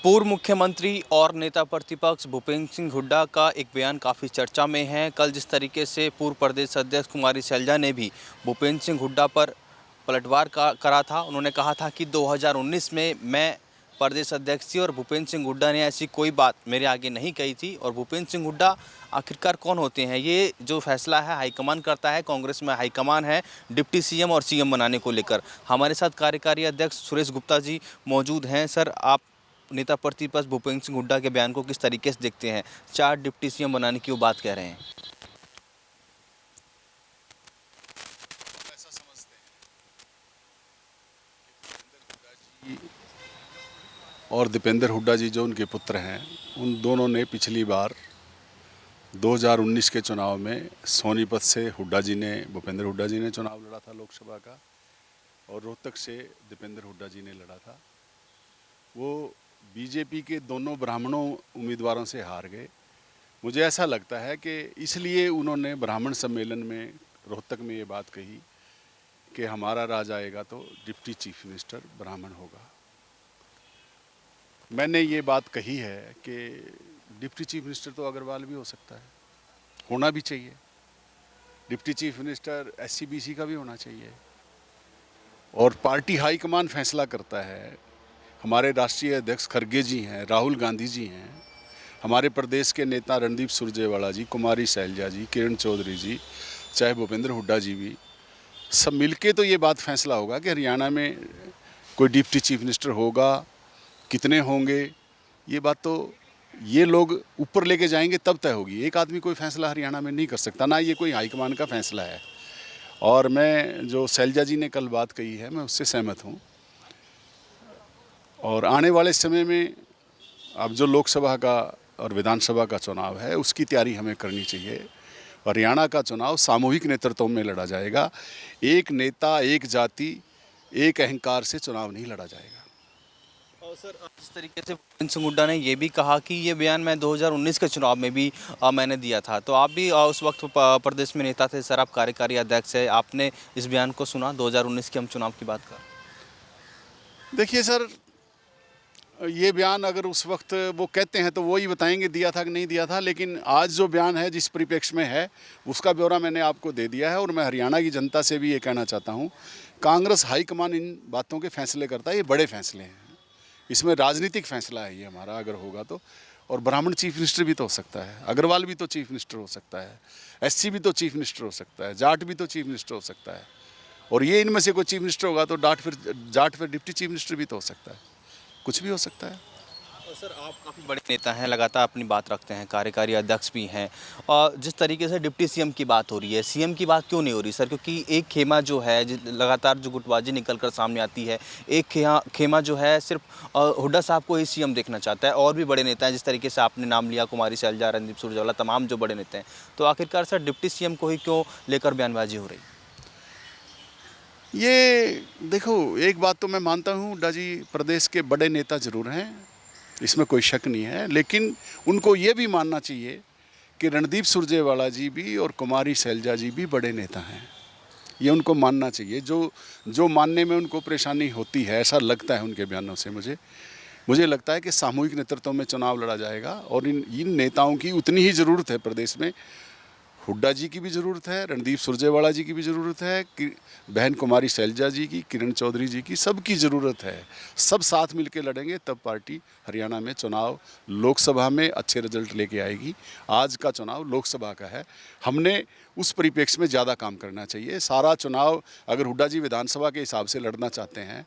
पूर्व मुख्यमंत्री और नेता प्रतिपक्ष भूपेंद्र सिंह हुड्डा का एक बयान काफ़ी चर्चा में है। कल जिस तरीके से पूर्व प्रदेश अध्यक्ष कुमारी शैलजा ने भी भूपेंद्र सिंह हुड्डा पर पलटवार करा था। उन्होंने कहा था कि 2019 में मैं प्रदेश अध्यक्ष थी और भूपेंद्र सिंह हुड्डा ने ऐसी कोई बात मेरे आगे नहीं कही थी। और भूपेंद्र सिंह हुड्डा आखिरकार कौन होते हैं? ये जो फैसला है हाईकमान करता है। कांग्रेस में हाईकमान है डिप्टी सीएम और सीएम बनाने को लेकर। हमारे साथ कार्यकारी अध्यक्ष सुरेश गुप्ता जी मौजूद हैं। सर, आप नेता प्रतिपक्ष भूपेंद्र सिंह हुड्डा के बयान को किस तरीके से देखते हैं? 4 डिप्टी सीएम बनाने की वो बात कह रहे हैं। ऐसा समझते हैं कि और दीपेंद्र हुड्डा जी जो उनके पुत्र हैं, उन दोनों ने पिछली बार 2019 के चुनाव में सोनीपत से भूपेंद्र हुड्डा जी ने चुनाव लड़ा था लोकसभा का, और रोहतक से दीपेंद्र हुड्डा जी ने लड़ा था। वो बीजेपी के दोनों ब्राह्मणों उम्मीदवारों से हार गए। मुझे ऐसा लगता है कि इसलिए उन्होंने ब्राह्मण सम्मेलन में रोहतक में ये बात कही कि हमारा राज आएगा तो डिप्टी चीफ मिनिस्टर ब्राह्मण होगा। मैंने ये बात कही है कि डिप्टी चीफ मिनिस्टर तो अग्रवाल भी हो सकता है, होना भी चाहिए। Deputy chief minister SC BC का भी होना चाहिए, और पार्टी हाईकमान फैसला करता है। हमारे राष्ट्रीय अध्यक्ष खड़गे जी हैं, राहुल गांधी जी हैं, हमारे प्रदेश के नेता रणदीप सुरजेवाला जी, कुमारी शैलजा जी, किरण चौधरी जी, चाहे भूपेंद्र हुड्डा जी भी, सब मिलके तो ये बात फैसला होगा कि हरियाणा में कोई डिप्टी चीफ मिनिस्टर होगा। कितने होंगे ये बात तो ये लोग ऊपर लेके जाएंगे तब तय होगी। एक आदमी कोई फैसला हरियाणा में नहीं कर सकता, ना ये कोई हाईकमान का फैसला है। और मैं जो शैलजा जी ने कल बात कही है, मैं उससे सहमत हूँ। और आने वाले समय में अब जो लोकसभा का और विधानसभा का चुनाव है, उसकी तैयारी हमें करनी चाहिए। हरियाणा का चुनाव सामूहिक नेतृत्व में लड़ा जाएगा। एक नेता, एक जाति, एक अहंकार से चुनाव नहीं लड़ा जाएगा। और सर, जिस तरीके से भूपेंद्र सिंह हुड्डा ने ये भी कहा कि ये बयान मैं 2019 के चुनाव में भी मैंने दिया था, तो आप भी उस वक्त प्रदेश में नेता थे। सर, आप कार्यकारी अध्यक्ष है, आपने इस बयान को सुना 2019 के हम चुनाव की बात कर। देखिए सर, ये बयान अगर उस वक्त वो कहते हैं तो वो ही बताएंगे दिया था कि नहीं दिया था, लेकिन आज जो बयान है जिस परिप्रेक्ष्य में है उसका ब्यौरा मैंने आपको दे दिया है। और मैं हरियाणा की जनता से भी ये कहना चाहता हूँ, कांग्रेस हाईकमान इन बातों के फैसले करता है। ये बड़े फैसले हैं, इसमें राजनीतिक फैसला है ये हमारा, अगर होगा तो। और ब्राह्मण चीफ मिनिस्टर भी तो हो सकता है, अग्रवाल भी तो चीफ मिनिस्टर हो सकता है, एससी भी तो चीफ मिनिस्टर हो सकता है, जाट भी तो चीफ मिनिस्टर हो सकता है। और ये इनमें से कोई चीफ मिनिस्टर होगा तो जाट फिर डिप्टी चीफ मिनिस्टर भी तो हो सकता है, कुछ भी हो सकता है। और सर, आप काफ़ी बड़े नेता हैं, लगातार अपनी बात रखते हैं, कार्यकारी अध्यक्ष भी हैं। और जिस तरीके से डिप्टी सीएम की बात हो रही है, सीएम की बात क्यों नहीं हो रही सर? क्योंकि एक खेमा जो है लगातार जो गुटबाजी निकल कर सामने आती है, एक खेमा जो है सिर्फ हुड्डा साहब को ही सीएम देखना चाहता है। और भी बड़े नेता हैं, जिस तरीके से आपने नाम लिया, कुमारी शैलजा, रणदीप सुरजेवाला, तमाम जो बड़े नेता हैं। तो आखिरकार सर, डिप्टी सीएम को ही क्यों लेकर बयानबाजी हो रही? ये देखो, एक बात तो मैं मानता हूँ, हुड्डा जी प्रदेश के बड़े नेता जरूर हैं, इसमें कोई शक नहीं है। लेकिन उनको ये भी मानना चाहिए कि रणदीप सुरजेवाला जी भी और कुमारी शैलजा जी भी बड़े नेता हैं। ये उनको मानना चाहिए। जो मानने में उनको परेशानी होती है, ऐसा लगता है उनके बयानों से मुझे लगता है कि सामूहिक नेतृत्व में चुनाव लड़ा जाएगा। और इन नेताओं की उतनी ही ज़रूरत है प्रदेश में। हुड्डा जी की भी ज़रूरत है, रणदीप सुरजेवाला जी की भी ज़रूरत है, कि बहन कुमारी शैलजा जी की, किरण चौधरी जी की, सबकी ज़रूरत है। सब साथ मिलकर लड़ेंगे तब पार्टी हरियाणा में चुनाव लोकसभा में अच्छे रिजल्ट लेके आएगी। आज का चुनाव लोकसभा का है, हमने उस परिप्रेक्ष्य में ज़्यादा काम करना चाहिए। सारा चुनाव अगर हुड्डा जी विधानसभा के हिसाब से लड़ना चाहते हैं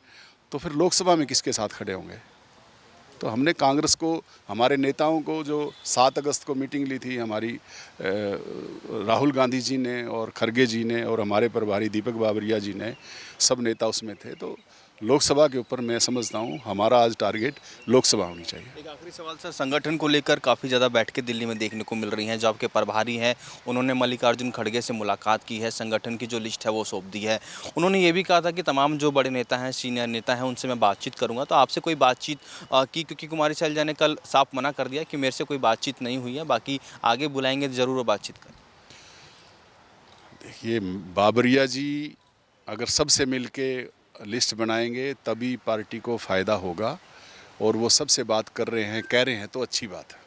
तो फिर लोकसभा में किसके साथ खड़े होंगे? तो हमने कांग्रेस को, हमारे नेताओं को, जो 7 अगस्त को मीटिंग ली थी हमारी राहुल गांधी जी ने और खड़गे जी ने और हमारे प्रभारी दीपक बाबरिया जी ने, सब नेता उसमें थे। तो लोकसभा के ऊपर मैं समझता हूँ हमारा आज टारगेट लोकसभा होनी चाहिए। एक आखिरी सवाल सर, संगठन को लेकर काफ़ी ज़्यादा बैठकें दिल्ली में देखने को मिल रही हैं। जो आपके प्रभारी हैं, उन्होंने मल्लिकार्जुन खड़गे से मुलाकात की है, संगठन की जो लिस्ट है वो सौंप दी है। उन्होंने ये भी कहा था कि तमाम जो बड़े नेता हैं, सीनियर नेता हैं, उनसे मैं बातचीत करूँगा। तो आपसे कोई बातचीत की? क्योंकि कुमारी शैलजा ने कल साफ मना कर दिया कि मेरे से कोई बातचीत नहीं हुई है, बाकी आगे बुलाएंगे तो ज़रूर वो बातचीत करें। देखिए, बाबरिया जी अगर सबसे मिल के लिस्ट बनाएंगे तभी पार्टी को फ़ायदा होगा। और वो सबसे बात कर रहे हैं, कह रहे हैं, तो अच्छी बात है।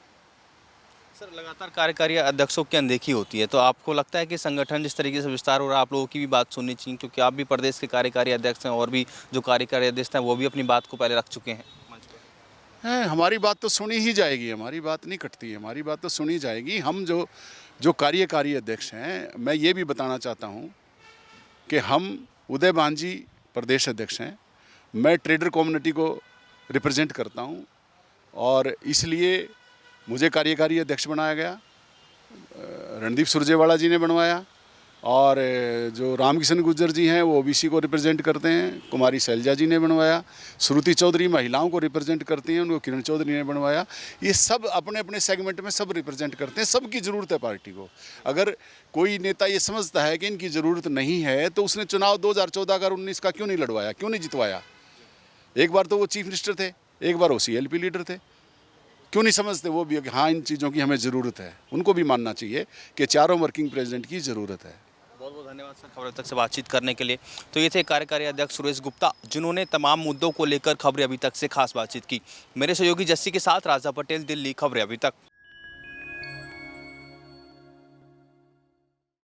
सर, लगातार कार्यकारी अध्यक्षों की अनदेखी होती है, तो आपको लगता है कि संगठन जिस तरीके से विस्तार हो रहा है, आप लोगों की भी बात सुननी चाहिए, क्योंकि आप भी प्रदेश के कार्यकारी अध्यक्ष हैं और भी जो कार्यकारी अध्यक्ष हैं वो भी अपनी बात को पहले रख चुके हैं मंच पर। है, हमारी बात तो सुनी ही जाएगी, हमारी बात नहीं कटती है, हमारी बात तो सुनी जाएगी। हम जो जो कार्यकारी अध्यक्ष हैं, मैं ये भी बताना चाहता हूँ कि हम उदय भानजी प्रदेश अध्यक्ष हैं, मैं ट्रेडर कम्युनिटी को रिप्रेजेंट करता हूँ और इसलिए मुझे कार्यकारी अध्यक्ष बनाया गया। रणदीप सुरजेवाला जी ने बनवाया और जो रामकिशन गुर्जर जी हैं वो ओबीसी को रिप्रेजेंट करते हैं, कुमारी शैलजा जी ने बनवाया। श्रुति चौधरी महिलाओं को रिप्रेजेंट करती हैं, उनको किरण चौधरी ने बनवाया। ये सब अपने अपने सेगमेंट में सब रिप्रेजेंट करते हैं, सबकी ज़रूरत है पार्टी को। अगर कोई नेता ये समझता है कि इनकी ज़रूरत नहीं है तो उसने चुनाव 2014 का 19 का क्यों नहीं लड़वाया, क्यों नहीं जितवाया? एक बार तो वो चीफ मिनिस्टर थे, एक बार वो CLP लीडर थे, क्यों नहीं समझते वो भी कि हाँ इन चीज़ों की हमें ज़रूरत है? उनको भी मानना चाहिए कि चारों वर्किंग प्रेसिडेंट की ज़रूरत है। बहुत बहुत धन्यवाद सर खबर तक से बातचीत करने के लिए। तो ये थे कार्यकारी अध्यक्ष सुरेश गुप्ता, जिन्होंने तमाम मुद्दों को लेकर खबरें अभी तक से खास बातचीत की। मेरे सहयोगी जस्सी के साथ राजा पटेल, दिल्ली, खबरें अभी तक।